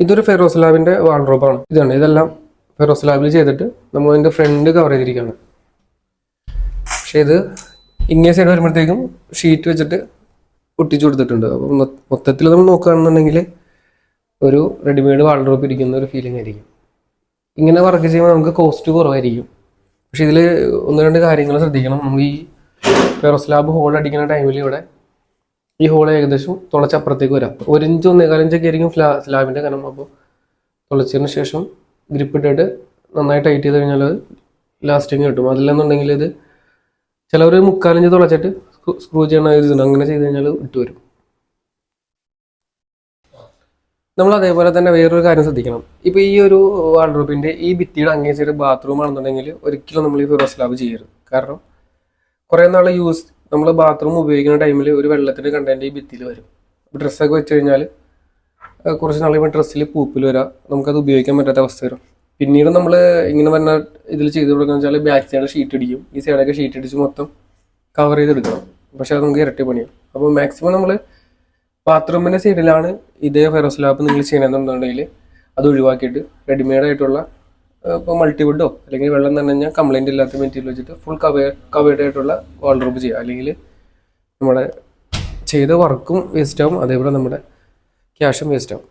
ഇതൊരു ഫെറോസ്ലാബിന്റെ വാൾഡ്രോബാണ്. ഇതെല്ലാം ഫെറോസ്ലാബിൽ ചെയ്തിട്ട് നമ്മൾ അതിന്റെ ഫ്രണ്ട് കവർ ചെയ്തിരിക്കുകയാണ്. പക്ഷെ ഇത് ഇങ്ങേ സൈഡ് വരുമ്പോഴത്തേക്കും ഷീറ്റ് വെച്ചിട്ട് ഒട്ടിച്ചു കൊടുത്തിട്ടുണ്ട്. അപ്പം മൊത്തത്തിൽ നമ്മൾ നോക്കുകയാണെന്നുണ്ടെങ്കിൽ ഒരു റെഡിമെയ്ഡ് വാൾഡ്രോബ് ഇരിക്കുന്ന ഒരു ഫീലിംഗ് ആയിരിക്കും. ഇങ്ങനെ വർക്ക് ചെയ്യുമ്പോൾ നമുക്ക് കോസ്റ്റ് കുറവായിരിക്കും. പക്ഷെ ഇതിൽ ഒന്ന് രണ്ട് കാര്യങ്ങൾ ശ്രദ്ധിക്കണം. നമ്മൾ ഈ ഫെറോസ്ലാബ് ഹോൾ അടിക്കുന്ന ടൈമിൽ ഇവിടെ ഈ ഹോൾ ഏകദേശം തുളച്ചപ്പുറത്തേക്ക് വരാം. 1 ഇഞ്ച് 1.25 ഇഞ്ചൊക്കെ ആയിരിക്കും സ്ലാബിന്റെ കനം. അപ്പോൾ തുളച്ചതിന് ശേഷം ഗ്രിപ്പ് ഇട്ടിട്ട് നന്നായി ടൈറ്റ് ചെയ്ത് കഴിഞ്ഞാൽ അത് ലാസ്റ്റിങ് കിട്ടും. അതില്ലെന്നുണ്ടെങ്കിൽ ഇത് ചിലവർ 3/4 ഇഞ്ച് തുളച്ചിട്ട് സ്ക്രൂ ചെയ്യണ ഇതുണ്ട്. അങ്ങനെ ചെയ്ത് കഴിഞ്ഞാൽ ഇട്ട് വരും. നമ്മൾ അതേപോലെ തന്നെ വേറൊരു കാര്യം ശ്രദ്ധിക്കണം. ഇപ്പൊ ഈ ഒരു വാൾഡ്രോബിന്റെ ഈ ഭിത്തിയുടെ അങ്ങേ സൈഡ് ബാത്റൂം ആണെന്നുണ്ടെങ്കിൽ ഒരിക്കലും നമ്മൾ ഈ ഫെറോസ്ലാബ് ചെയ്യരുത്. കാരണം കുറെ നാൾ നമ്മൾ ബാത്റൂം ഉപയോഗിക്കുന്ന ടൈമിൽ ഒരു വെള്ളത്തിന്റെ കണ്ടന്റ് ഈ ഭിത്തിയിൽ വരും. ഡ്രസ്സൊക്കെ വെച്ച് കഴിഞ്ഞാൽ കുറച്ച് നാൾ കഴിയുമ്പോൾ ഡ്രസ്സിൽ പൂപ്പിൽ വരാം, നമുക്കത് ഉപയോഗിക്കാൻ പറ്റാത്ത അവസ്ഥ വരും. പിന്നീട് നമ്മൾ ഇങ്ങനെ പറഞ്ഞ ഇതിൽ ചെയ്ത് കൊടുക്കുക വെച്ചാൽ ബാക്ക് സൈഡ് ഷീറ്റ് അടിക്കും, ഈ സൈഡൊക്കെ ഷീറ്റ് അടിച്ച് മൊത്തം കവർ ചെയ്തെടുക്കണം. പക്ഷെ അത് നമുക്ക് ഇരട്ടി പണിയും. അപ്പോൾ മാക്സിമം നമ്മൾ ബാത്റൂമിന്റെ സൈഡിലാണ് ഇതേ ഫെറോസ്ലാബ് നിങ്ങൾ ചെയ്യണമെന്നുണ്ടെങ്കിൽ അത് ഒഴിവാക്കിയിട്ട് റെഡിമെയ്ഡ് ആയിട്ടുള്ള ഇപ്പോൾ മൾട്ടിവുഡോ അല്ലെങ്കിൽ വെള്ളം തന്നെ കഴിഞ്ഞാൽ കംപ്ലൈൻറ്റ് ഇല്ലാത്ത മെറ്റീരിയൽ വെച്ചിട്ട് ഫുൾ കവേർഡ് ആയിട്ടുള്ള വാൾഡ്രോബ് ചെയ്യുക. അല്ലെങ്കിൽ നമ്മുടെ ചെയ്ത വർക്കും വേസ്റ്റ് ആവും, അതേപോലെ നമ്മുടെ ക്യാഷും വേസ്റ്റ് ആവും.